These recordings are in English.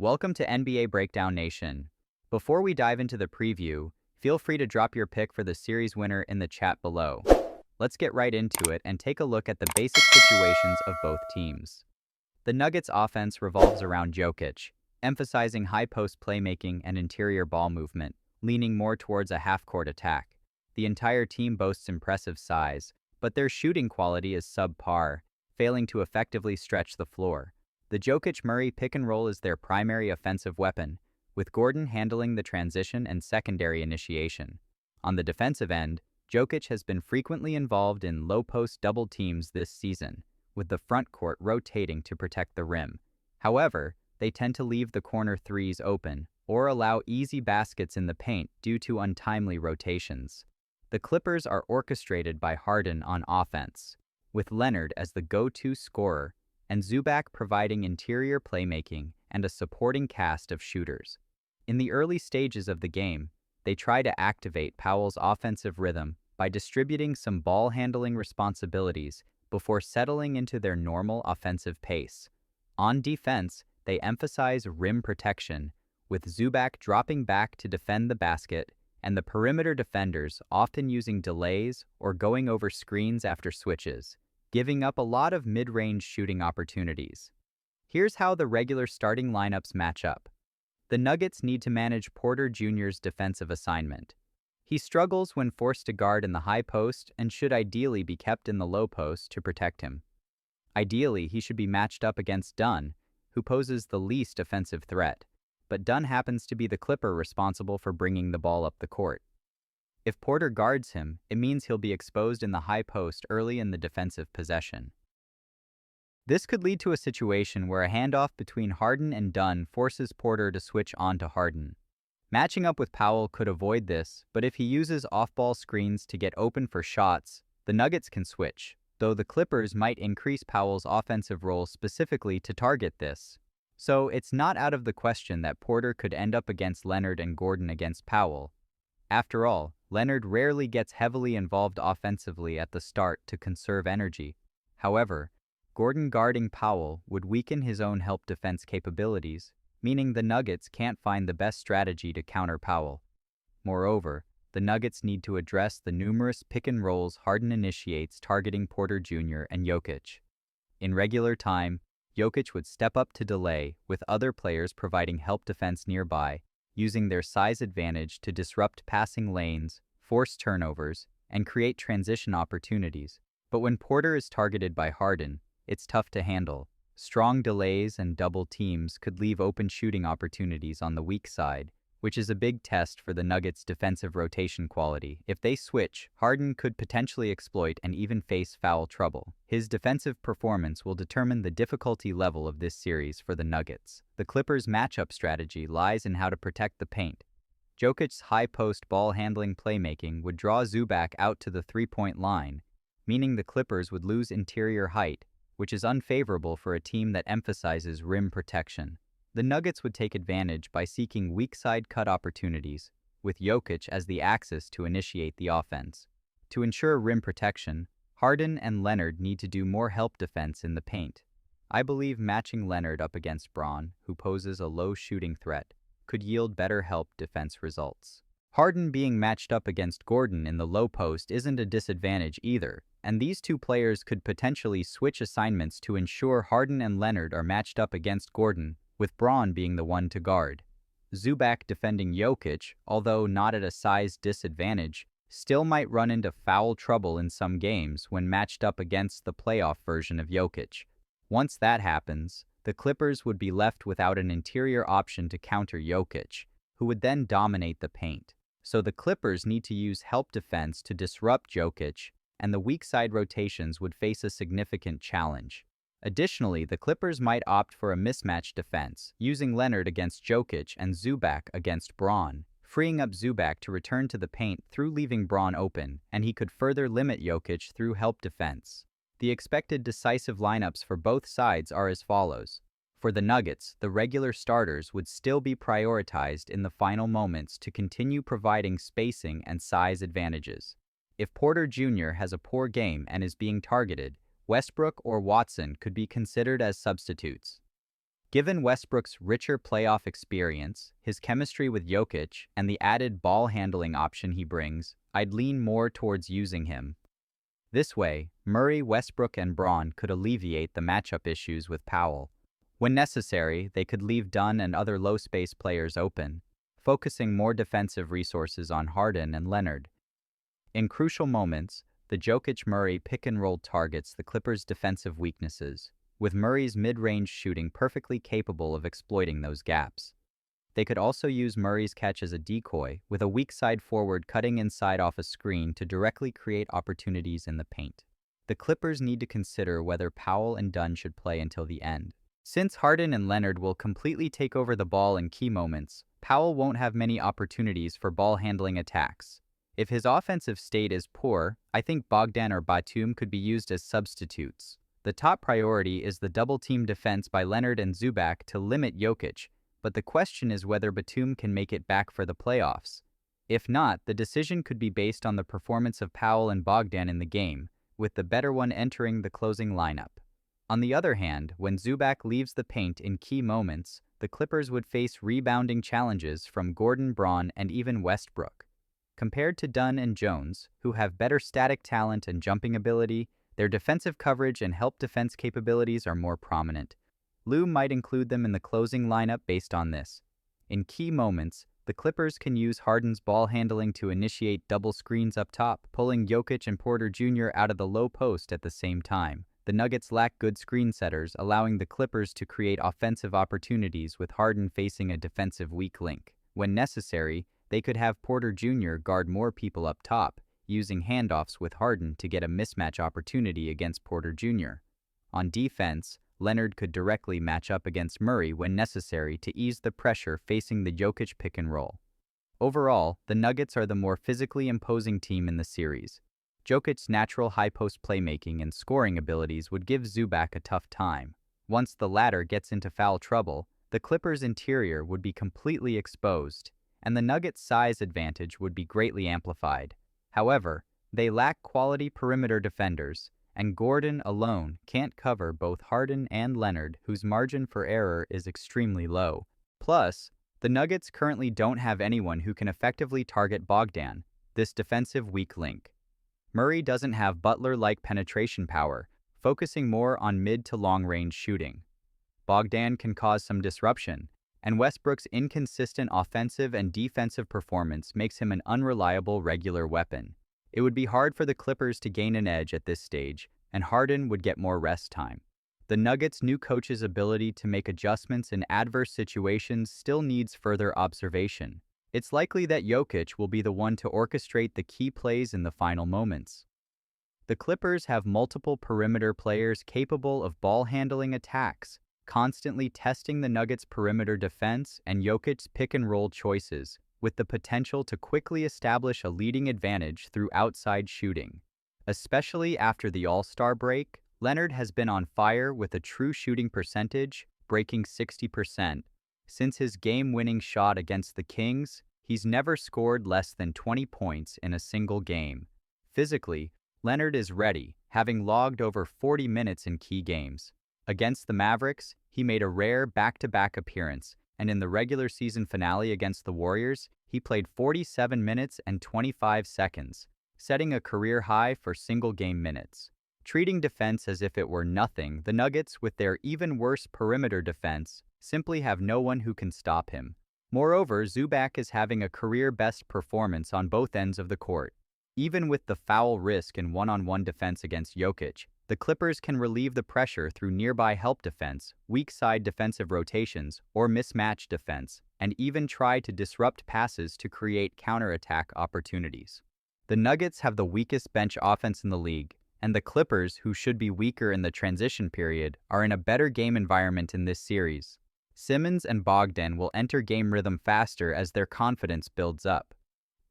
Welcome to NBA Breakdown Nation. Before we dive into the preview, feel free to drop your pick for the series winner in the chat below. Let's get right into it and take a look at the basic situations of both teams. The Nuggets' offense revolves around Jokić, emphasizing high post playmaking and interior ball movement, leaning more towards a half-court attack. The entire team boasts impressive size, but their shooting quality is subpar, failing to effectively stretch the floor. The Jokić-Murray pick-and-roll is their primary offensive weapon, with Gordon handling the transition and secondary initiation. On the defensive end, Jokić has been frequently involved in low-post double teams this season, with the front court rotating to protect the rim. However, they tend to leave the corner threes open or allow easy baskets in the paint due to untimely rotations. The Clippers are orchestrated by Harden on offense, with Leonard as the go-to scorer and Zubac providing interior playmaking and a supporting cast of shooters. In the early stages of the game, they try to activate Powell's offensive rhythm by distributing some ball-handling responsibilities before settling into their normal offensive pace. On defense, they emphasize rim protection, with Zubac dropping back to defend the basket and the perimeter defenders often using delays or going over screens after switches, giving up a lot of mid-range shooting opportunities. Here's how the regular starting lineups match up. The Nuggets need to manage Porter Jr.'s defensive assignment. He struggles when forced to guard in the high post and should ideally be kept in the low post to protect him. Ideally, he should be matched up against Dunn, who poses the least offensive threat, but Dunn happens to be the Clipper responsible for bringing the ball up the court. If Porter guards him, it means he'll be exposed in the high post early in the defensive possession. This could lead to a situation where a handoff between Harden and Dunn forces Porter to switch on to Harden. Matching up with Powell could avoid this, but if he uses off-ball screens to get open for shots, the Nuggets can switch, though the Clippers might increase Powell's offensive role specifically to target this. So it's not out of the question that Porter could end up against Leonard and Gordon against Powell. After all, Leonard rarely gets heavily involved offensively at the start to conserve energy. However, Gordon guarding Powell would weaken his own help defense capabilities, meaning the Nuggets can't find the best strategy to counter Powell. Moreover, the Nuggets need to address the numerous pick-and-rolls Harden initiates targeting Porter Jr. and Jokić. In regular time, Jokić would step up to delay, with other players providing help defense nearby, using their size advantage to disrupt passing lanes, force turnovers, and create transition opportunities. But when Porter is targeted by Harden, it's tough to handle. Strong delays and double teams could leave open shooting opportunities on the weak side, which is a big test for the Nuggets' defensive rotation quality. If they switch, Harden could potentially exploit and even face foul trouble. His defensive performance will determine the difficulty level of this series for the Nuggets. The Clippers' matchup strategy lies in how to protect the paint. Jokic's high-post ball-handling playmaking would draw Zubac out to the three-point line, meaning the Clippers would lose interior height, which is unfavorable for a team that emphasizes rim protection. The Nuggets would take advantage by seeking weak-side cut opportunities, with Jokić as the axis to initiate the offense. To ensure rim protection, Harden and Leonard need to do more help defense in the paint. I believe matching Leonard up against Braun, who poses a low shooting threat, could yield better help defense results. Harden being matched up against Gordon in the low post isn't a disadvantage either, and these two players could potentially switch assignments to ensure Harden and Leonard are matched up against Gordon, with Braun being the one to guard. Zubac defending Jokić, although not at a size disadvantage, still might run into foul trouble in some games when matched up against the playoff version of Jokić. Once that happens, the Clippers would be left without an interior option to counter Jokić, who would then dominate the paint. So the Clippers need to use help defense to disrupt Jokić, and the weak side rotations would face a significant challenge. Additionally, the Clippers might opt for a mismatched defense, using Leonard against Jokić and Zubac against Braun, freeing up Zubac to return to the paint through leaving Braun open, and he could further limit Jokić through help defense. The expected decisive lineups for both sides are as follows. For the Nuggets, the regular starters would still be prioritized in the final moments to continue providing spacing and size advantages. If Porter Jr. has a poor game and is being targeted, Westbrook or Watson could be considered as substitutes. Given Westbrook's richer playoff experience, his chemistry with Jokić, and the added ball handling option he brings, I'd lean more towards using him. This way, Murray, Westbrook, and Braun could alleviate the matchup issues with Powell. When necessary, they could leave Dunn and other low-space players open, focusing more defensive resources on Harden and Leonard. In crucial moments, the Jokić-Murray pick-and-roll targets the Clippers' defensive weaknesses, with Murray's mid-range shooting perfectly capable of exploiting those gaps. They could also use Murray's catch as a decoy, with a weak side forward cutting inside off a screen to directly create opportunities in the paint. The Clippers need to consider whether Powell and Dunn should play until the end. Since Harden and Leonard will completely take over the ball in key moments, Powell won't have many opportunities for ball-handling attacks. If his offensive state is poor, I think Bogdan or Batum could be used as substitutes. The top priority is the double-team defense by Leonard and Zubac to limit Jokić, but the question is whether Batum can make it back for the playoffs. If not, the decision could be based on the performance of Powell and Bogdan in the game, with the better one entering the closing lineup. On the other hand, when Zubac leaves the paint in key moments, the Clippers would face rebounding challenges from Gordon, Braun, and even Westbrook. Compared to Dunn and Jones, who have better static talent and jumping ability, their defensive coverage and help defense capabilities are more prominent. Lou might include them in the closing lineup based on this. In key moments, the Clippers can use Harden's ball handling to initiate double screens up top, pulling Jokić and Porter Jr. out of the low post at the same time. The Nuggets lack good screen setters, allowing the Clippers to create offensive opportunities with Harden facing a defensive weak link. When necessary, they could have Porter Jr. guard more people up top, using handoffs with Harden to get a mismatch opportunity against Porter Jr. On defense, Leonard could directly match up against Murray when necessary to ease the pressure facing the Jokić pick and roll. Overall, the Nuggets are the more physically imposing team in the series. Jokic's natural high-post playmaking and scoring abilities would give Zubac a tough time. Once the latter gets into foul trouble, the Clippers' interior would be completely exposed, and the Nuggets' size advantage would be greatly amplified. However, they lack quality perimeter defenders, and Gordon alone can't cover both Harden and Leonard, whose margin for error is extremely low. Plus, the Nuggets currently don't have anyone who can effectively target Bogdan, this defensive weak link. Murray doesn't have Butler-like penetration power, focusing more on mid to long-range shooting. Bogdan can cause some disruption, and Westbrook's inconsistent offensive and defensive performance makes him an unreliable regular weapon. It would be hard for the Clippers to gain an edge at this stage, and Harden would get more rest time. The Nuggets' new coach's ability to make adjustments in adverse situations still needs further observation. It's likely that Jokić will be the one to orchestrate the key plays in the final moments. The Clippers have multiple perimeter players capable of ball-handling attacks, constantly testing the Nuggets' perimeter defense and Jokic's pick-and-roll choices, with the potential to quickly establish a leading advantage through outside shooting. Especially after the All-Star break, Leonard has been on fire with a true shooting percentage, breaking 60%. Since his game-winning shot against the Kings, he's never scored less than 20 points in a single game. Physically, Leonard is ready, having logged over 40 minutes in key games. Against the Mavericks, he made a rare back-to-back appearance, and in the regular season finale against the Warriors, he played 47 minutes and 25 seconds, setting a career high for single-game minutes. Treating defense as if it were nothing, the Nuggets, with their even worse perimeter defense, simply have no one who can stop him. Moreover, Zubac is having a career-best performance on both ends of the court. Even with the foul risk in one-on-one defense against Jokić, the Clippers can relieve the pressure through nearby help defense, weak-side defensive rotations, or mismatch defense, and even try to disrupt passes to create counterattack opportunities. The Nuggets have the weakest bench offense in the league, and the Clippers, who should be weaker in the transition period, are in a better game environment in this series. Simmons and Bogdan will enter game rhythm faster as their confidence builds up.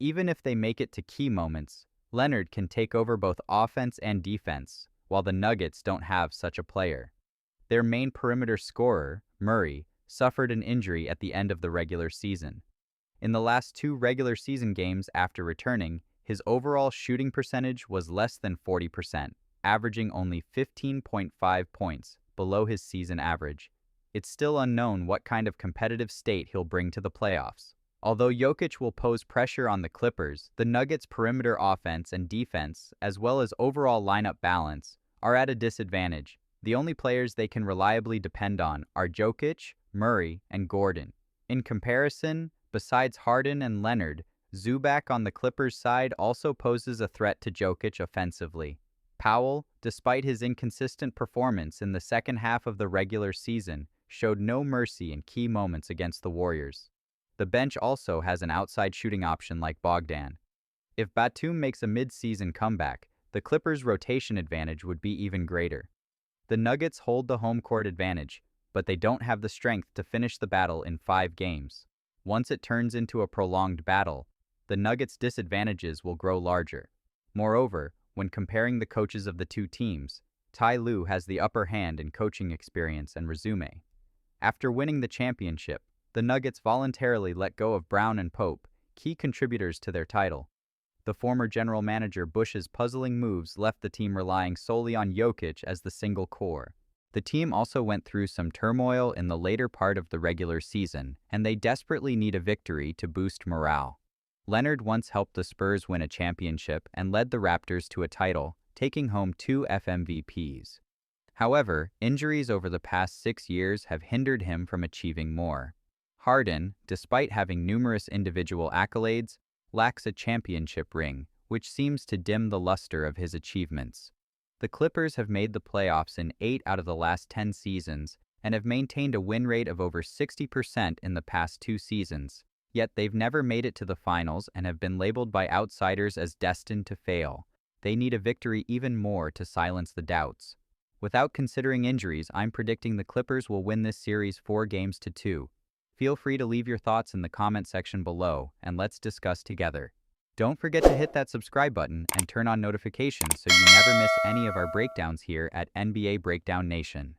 Even if they make it to key moments, Leonard can take over both offense and defense, while the Nuggets don't have such a player. Their main perimeter scorer, Murray, suffered an injury at the end of the regular season. In the last 2 regular season games after returning, his overall shooting percentage was less than 40%, averaging only 15.5 points, below his season average. it's still unknown what kind of competitive state he'll bring to the playoffs. Although Jokić will pose pressure on the Clippers, the Nuggets' perimeter offense and defense, as well as overall lineup balance, are at a disadvantage. The only players they can reliably depend on are Jokić, Murray, and Gordon. In comparison, besides Harden and Leonard, Zubac on the Clippers' side also poses a threat to Jokić offensively. Powell, despite his inconsistent performance in the second half of the regular season, showed no mercy in key moments against the Warriors. The bench also has an outside shooting option like Bogdan. If Batum makes a mid-season comeback, the Clippers' rotation advantage would be even greater. The Nuggets hold the home court advantage, but they don't have the strength to finish the battle in 5 games. Once it turns into a prolonged battle, the Nuggets' disadvantages will grow larger. Moreover, when comparing the coaches of the two teams, Ty Lue has the upper hand in coaching experience and resume. After winning the championship, the Nuggets voluntarily let go of Brown and Pope, key contributors to their title. The former general manager Bush's puzzling moves left the team relying solely on Jokić as the single core. The team also went through some turmoil in the later part of the regular season, and they desperately need a victory to boost morale. Leonard once helped the Spurs win a championship and led the Raptors to a title, taking home 2 FMVPs. However, injuries over the past 6 years have hindered him from achieving more. Harden, despite having numerous individual accolades, lacks a championship ring, which seems to dim the luster of his achievements. The Clippers have made the playoffs in 8 out of the last 10 seasons and have maintained a win rate of over 60% in the past 2 seasons. Yet they've never made it to the finals and have been labeled by outsiders as destined to fail. They need a victory even more to silence the doubts. Without considering injuries, I'm predicting the Clippers will win this series 4-2. Feel free to leave your thoughts in the comment section below, and let's discuss together. Don't forget to hit that subscribe button and turn on notifications so you never miss any of our breakdowns here at NBA Breakdown Nation.